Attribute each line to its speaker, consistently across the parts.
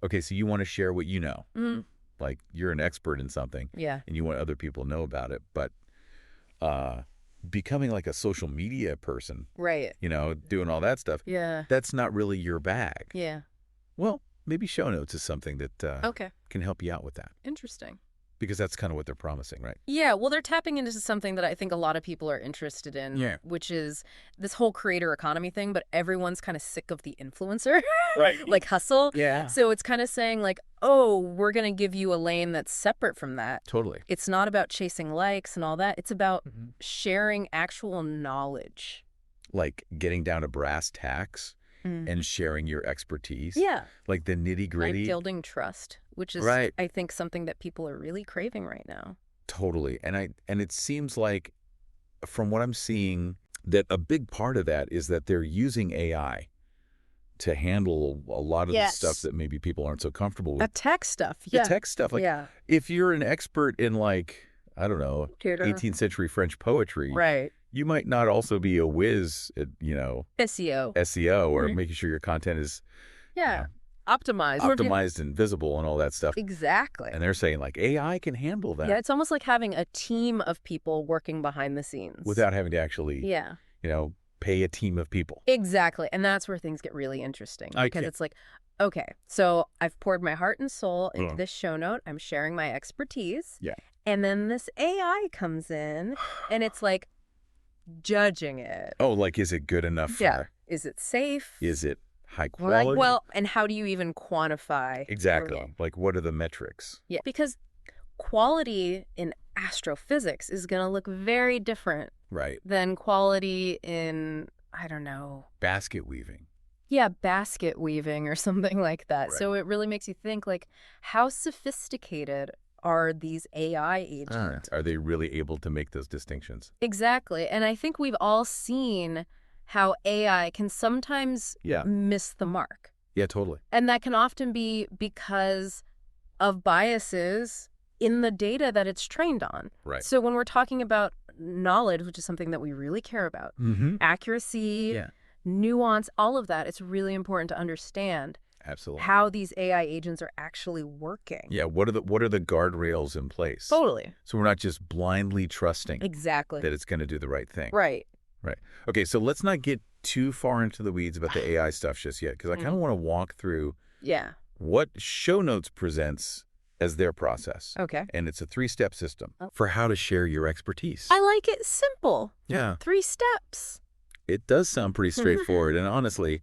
Speaker 1: Okay, so you want to share what you know.
Speaker 2: Mm-hmm.
Speaker 1: Like you're an expert in something.
Speaker 2: Yeah.
Speaker 1: And you want other people to know about it. But becoming like a social media person,
Speaker 2: Right.
Speaker 1: doing all that stuff,
Speaker 2: Yeah.
Speaker 1: that's not really your bag.
Speaker 2: Yeah.
Speaker 1: Well, maybe ShowNotes is something that
Speaker 2: Okay.
Speaker 1: can help you out with that.
Speaker 2: Interesting.
Speaker 1: Because that's kind of what they're promising, right?
Speaker 2: Yeah, well, they're tapping into something that I think a lot of people are interested in, which is this whole creator economy thing, but everyone's kind of sick of the influencer,
Speaker 1: Right.
Speaker 2: like hustle.
Speaker 1: Yeah.
Speaker 2: So it's kind of saying like, oh, we're going to give you a lane that's separate from that.
Speaker 1: Totally.
Speaker 2: It's not about chasing likes and all that. It's about sharing actual knowledge.
Speaker 1: Like getting down to brass tacks and sharing your expertise.
Speaker 2: Yeah.
Speaker 1: Like the nitty-gritty.
Speaker 2: Like building trust, which is,
Speaker 1: right.
Speaker 2: I think, something that people are really craving right now.
Speaker 1: Totally. And it seems like, from what I'm seeing, that a big part of that is that they're using AI to handle a lot of the stuff that maybe people aren't so comfortable with.
Speaker 2: The tech stuff. Yeah.
Speaker 1: The tech stuff. Like, if you're an expert in, like, I don't know, 18th century French poetry.
Speaker 2: Right.
Speaker 1: You might not also be a whiz at, SEO or making sure your content is optimized and visible and all that stuff.
Speaker 2: Exactly.
Speaker 1: And they're saying like AI can handle that.
Speaker 2: Yeah, it's almost like having a team of people working behind the scenes.
Speaker 1: Without having to actually, pay a team of people.
Speaker 2: Exactly. And that's where things get really interesting. Because it's like, okay, so I've poured my heart and soul into this show note. I'm sharing my expertise.
Speaker 1: Yeah.
Speaker 2: And then this AI comes in and it's like, judging it.
Speaker 1: Oh, like, is it good enough for...
Speaker 2: Is it safe?
Speaker 1: Is it high quality?
Speaker 2: Like, well, and how do you even quantify?
Speaker 1: Exactly. Like, what are the metrics?
Speaker 2: Yeah, because quality in astrophysics is going to look very different than quality in, I don't know...
Speaker 1: basket weaving.
Speaker 2: Yeah, basket weaving or something like that. Right. So it really makes you think, like, how sophisticated are these AI agents?
Speaker 1: Are they really able to make those distinctions?
Speaker 2: Exactly. And I think we've all seen how AI can sometimes miss the mark.
Speaker 1: Yeah, totally.
Speaker 2: And that can often be because of biases in the data that it's trained on.
Speaker 1: Right.
Speaker 2: So when we're talking about knowledge, which is something that we really care about, accuracy, nuance, all of that, it's really important to understand how these AI agents are actually working.
Speaker 1: Yeah, what are the guardrails in place?
Speaker 2: Totally.
Speaker 1: So we're not just blindly trusting
Speaker 2: that
Speaker 1: it's going to do the right thing.
Speaker 2: Right.
Speaker 1: Right. Okay, so let's not get too far into the weeds about the AI stuff just yet, because I kind of want to walk through what ShowNotes presents as their process.
Speaker 2: Okay.
Speaker 1: And it's a 3-step system for how to share your expertise.
Speaker 2: I like it simple.
Speaker 1: Yeah.
Speaker 2: 3 steps.
Speaker 1: It does sound pretty straightforward, and honestly...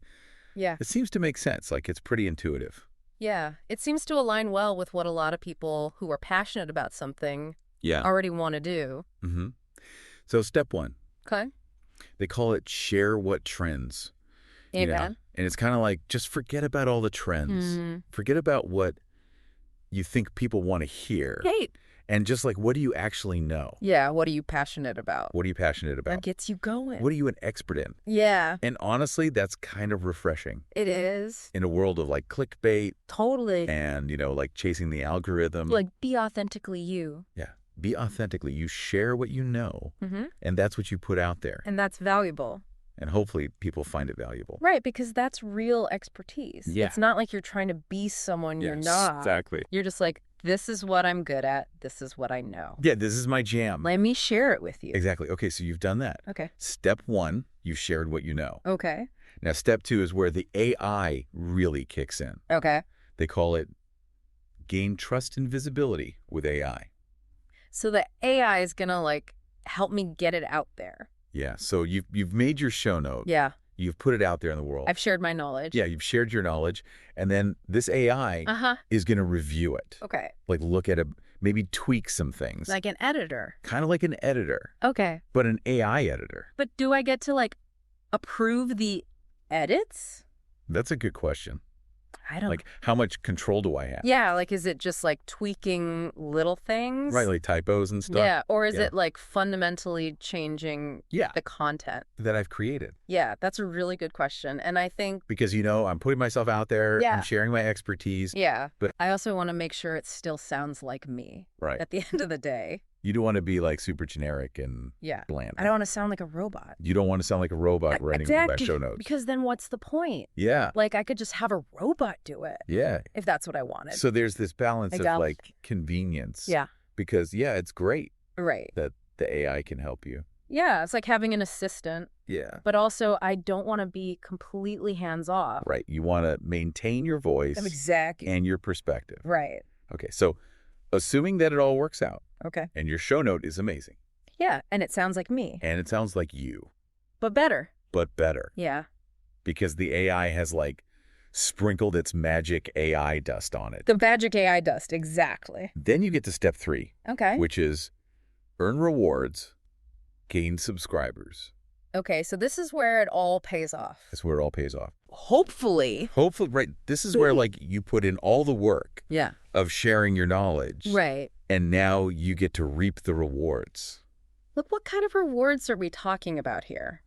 Speaker 2: yeah.
Speaker 1: It seems to make sense. Like, it's pretty intuitive.
Speaker 2: Yeah. It seems to align well with what a lot of people who are passionate about something already want to do.
Speaker 1: So step 1.
Speaker 2: Okay.
Speaker 1: They call it share what trends.
Speaker 2: Amen.
Speaker 1: And it's kind of like, just forget about all the trends. Forget about what you think people want to hear.
Speaker 2: Right.
Speaker 1: And just like, what do you actually know?
Speaker 2: Yeah, what are you passionate about?
Speaker 1: What are you passionate about?
Speaker 2: That gets you going.
Speaker 1: What are you an expert in?
Speaker 2: Yeah.
Speaker 1: And honestly, that's kind of refreshing.
Speaker 2: It is.
Speaker 1: In a world of like clickbait.
Speaker 2: Totally.
Speaker 1: And, like chasing the algorithm.
Speaker 2: Like, be authentically you.
Speaker 1: Yeah. Be authentically. You share what you know. And that's what you put out there.
Speaker 2: And that's valuable.
Speaker 1: And hopefully people find it valuable.
Speaker 2: Right, because that's real expertise.
Speaker 1: Yeah.
Speaker 2: It's not like you're trying to be someone you're not.
Speaker 1: Exactly.
Speaker 2: You're just like, this is what I'm good at. This is what I know.
Speaker 1: Yeah, this is my jam.
Speaker 2: Let me share it with you.
Speaker 1: Exactly. Okay, so you've done that.
Speaker 2: Okay.
Speaker 1: Step 1, you shared what you know.
Speaker 2: Okay.
Speaker 1: Now, step 2 is where the AI really kicks in.
Speaker 2: Okay.
Speaker 1: They call it gain trust and visibility with AI.
Speaker 2: So the AI is going to, like, help me get it out there.
Speaker 1: Yeah, so you've made your show note.
Speaker 2: Yeah.
Speaker 1: You've put it out there in the world.
Speaker 2: I've shared my knowledge.
Speaker 1: Yeah, you've shared your knowledge. And then this AI is going to review it.
Speaker 2: Okay.
Speaker 1: Like, look at it, maybe tweak some things.
Speaker 2: Like an editor.
Speaker 1: Kind of like an editor.
Speaker 2: Okay.
Speaker 1: But an AI editor.
Speaker 2: But do I get to, like, approve the edits?
Speaker 1: That's a good question.
Speaker 2: I don't...
Speaker 1: Like, how much control do I have?
Speaker 2: Yeah, like, is it just, like, tweaking little things?
Speaker 1: Right, like typos and stuff?
Speaker 2: Yeah, or is it, like, fundamentally changing the content?
Speaker 1: That I've created.
Speaker 2: Yeah, that's a really good question. And I think...
Speaker 1: Because, I'm putting myself out there.
Speaker 2: Yeah.
Speaker 1: I'm sharing my expertise.
Speaker 2: Yeah.
Speaker 1: But
Speaker 2: I also want to make sure it still sounds like me.
Speaker 1: Right.
Speaker 2: At the end of the day.
Speaker 1: You don't want to be like super generic and bland.
Speaker 2: I don't want to sound like a robot.
Speaker 1: You don't want to sound like a robot writing back show notes.
Speaker 2: Because then what's the point?
Speaker 1: Yeah.
Speaker 2: Like I could just have a robot do it.
Speaker 1: Yeah.
Speaker 2: If that's what I wanted.
Speaker 1: So there's this balance of like convenience.
Speaker 2: Yeah.
Speaker 1: Because it's great.
Speaker 2: Right.
Speaker 1: That the AI can help you.
Speaker 2: Yeah, it's like having an assistant.
Speaker 1: Yeah.
Speaker 2: But also, I don't want to be completely hands-off.
Speaker 1: Right. You want to maintain your voice.
Speaker 2: Exactly.
Speaker 1: And your perspective.
Speaker 2: Right.
Speaker 1: Okay, so assuming that it all works out.
Speaker 2: Okay.
Speaker 1: And your show note is amazing.
Speaker 2: Yeah, and it sounds like me.
Speaker 1: And it sounds like you.
Speaker 2: But better.
Speaker 1: But better.
Speaker 2: Yeah.
Speaker 1: Because the AI has, like, sprinkled its magic AI dust on it.
Speaker 2: The magic AI dust, exactly.
Speaker 1: Then you get to step 3.
Speaker 2: Okay.
Speaker 1: Which is earn rewards, gain subscribers.
Speaker 2: Okay, so this is where it all pays off.
Speaker 1: That's where it all pays off.
Speaker 2: Hopefully.
Speaker 1: Hopefully, right. This is where, like, you put in all the work of sharing your knowledge.
Speaker 2: Right.
Speaker 1: And now you get to reap the rewards.
Speaker 2: Look, what kind of rewards are we talking about here?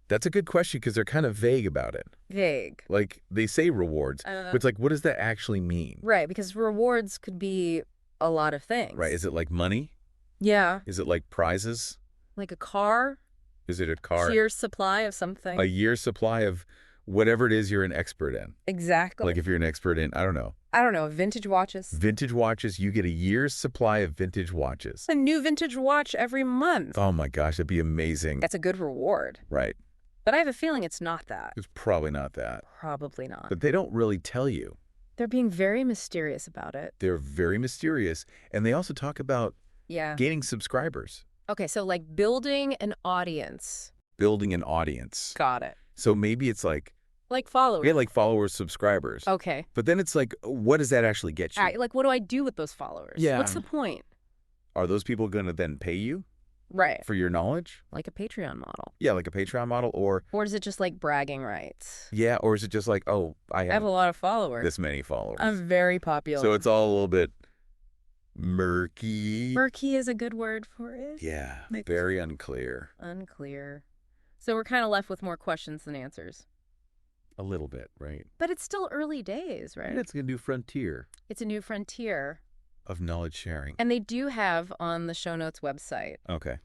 Speaker 1: That's a good question because they're kind of vague about it.
Speaker 2: Vague.
Speaker 1: Like, they say rewards, but it's like, what does that actually mean?
Speaker 2: Right, because rewards could be a lot of things.
Speaker 1: Right. Is it like money?
Speaker 2: Yeah.
Speaker 1: Is it like prizes?
Speaker 2: Like a car?
Speaker 1: Is it a car?
Speaker 2: A year's supply of something.
Speaker 1: A year's supply of whatever it is you're an expert in.
Speaker 2: Exactly.
Speaker 1: Like if you're an expert in, I don't know,
Speaker 2: vintage watches.
Speaker 1: Vintage watches, you get a year's supply of vintage watches.
Speaker 2: A new vintage watch every month.
Speaker 1: Oh my gosh, that'd be amazing.
Speaker 2: That's a good reward.
Speaker 1: Right.
Speaker 2: But I have a feeling it's not that.
Speaker 1: It's probably not that.
Speaker 2: Probably not.
Speaker 1: But they don't really tell you.
Speaker 2: They're being very mysterious about it.
Speaker 1: They're very mysterious. And they also talk about gaining subscribers.
Speaker 2: Okay, so like building an audience.
Speaker 1: Building an audience.
Speaker 2: Got it.
Speaker 1: So maybe it's like
Speaker 2: followers.
Speaker 1: Yeah, like followers, subscribers.
Speaker 2: Okay.
Speaker 1: But then it's like, what does that actually get you?
Speaker 2: Like, what do I do with those followers?
Speaker 1: Yeah.
Speaker 2: What's the point?
Speaker 1: Are those people going to then pay you?
Speaker 2: Right.
Speaker 1: For your knowledge?
Speaker 2: Like a Patreon model.
Speaker 1: Yeah, like a Patreon model or
Speaker 2: is it just like bragging rights?
Speaker 1: Yeah, or is it just like, oh, I have
Speaker 2: a lot of followers.
Speaker 1: This many followers.
Speaker 2: I'm very popular.
Speaker 1: So it's all a little bit murky.
Speaker 2: Murky is a good word for it.
Speaker 1: Yeah, very unclear.
Speaker 2: Unclear. So we're kind of left with more questions than answers.
Speaker 1: A little bit, right?
Speaker 2: But it's still early days, right?
Speaker 1: And it's a new frontier.
Speaker 2: It's a new frontier.
Speaker 1: Of knowledge sharing.
Speaker 2: And they do have on the ShowNotes website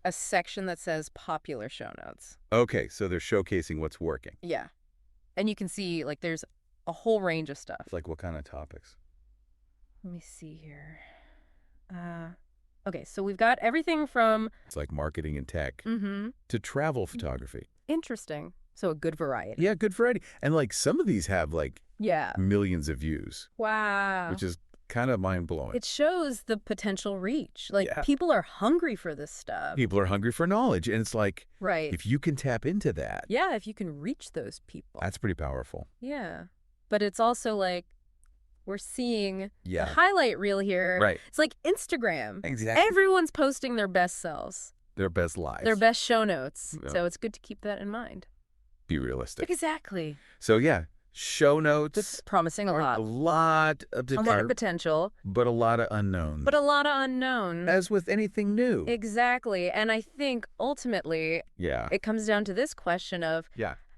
Speaker 1: a
Speaker 2: section that says popular show notes.
Speaker 1: Okay, so they're showcasing what's working.
Speaker 2: Yeah. And you can see, like, there's a whole range of stuff.
Speaker 1: Like what kind of topics?
Speaker 2: Let me see here. Okay, so we've got everything from...
Speaker 1: It's like marketing and tech to travel photography.
Speaker 2: Interesting. So a good variety.
Speaker 1: Yeah, good variety. And, like, some of these have, like, millions of views.
Speaker 2: Wow.
Speaker 1: Which is kind of mind-blowing.
Speaker 2: It shows the potential reach. Like, people are hungry for this stuff.
Speaker 1: People are hungry for knowledge. And it's like,
Speaker 2: right.
Speaker 1: If you can tap into that.
Speaker 2: Yeah, if you can reach those people.
Speaker 1: That's pretty powerful.
Speaker 2: Yeah. But it's also like, we're seeing the highlight reel here.
Speaker 1: Right.
Speaker 2: It's like Instagram.
Speaker 1: Exactly.
Speaker 2: Everyone's posting their best selves.
Speaker 1: Their best lives.
Speaker 2: Their best show notes. Yeah. So it's good to keep that in mind.
Speaker 1: Be realistic.
Speaker 2: Exactly.
Speaker 1: So, yeah. Show notes.
Speaker 2: It's promising a lot.
Speaker 1: A lot of
Speaker 2: potential.
Speaker 1: But a lot of unknowns.
Speaker 2: As
Speaker 1: with anything new.
Speaker 2: Exactly. And I think ultimately, it comes down to this question of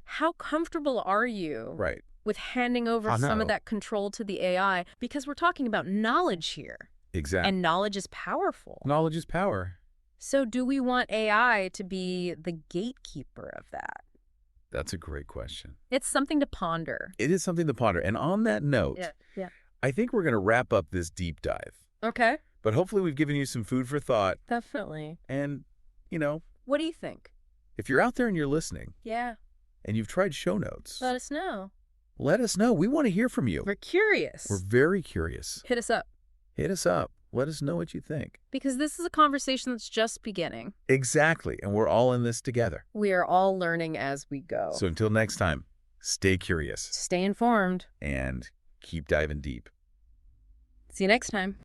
Speaker 2: how comfortable are you with handing over some of that control to the AI? Because we're talking about knowledge here.
Speaker 1: Exactly.
Speaker 2: And knowledge is powerful.
Speaker 1: Knowledge is power.
Speaker 2: So do we want AI to be the gatekeeper of that?
Speaker 1: That's a great question.
Speaker 2: It's something to ponder.
Speaker 1: It is something to ponder. And on that note, I think we're going to wrap up this deep dive.
Speaker 2: Okay.
Speaker 1: But hopefully we've given you some food for thought.
Speaker 2: Definitely.
Speaker 1: And,
Speaker 2: what do you think?
Speaker 1: If you're out there and you're listening.
Speaker 2: Yeah.
Speaker 1: And you've tried show notes.
Speaker 2: Let us know.
Speaker 1: Let us know. We want to hear from you.
Speaker 2: We're curious.
Speaker 1: We're very curious.
Speaker 2: Hit us up.
Speaker 1: Hit us up. Let us know what you think.
Speaker 2: Because this is a conversation that's just beginning.
Speaker 1: Exactly. And we're all in this together.
Speaker 2: We are all learning as we go.
Speaker 1: So until next time, stay curious.
Speaker 2: Stay informed.
Speaker 1: And keep diving deep.
Speaker 2: See you next time.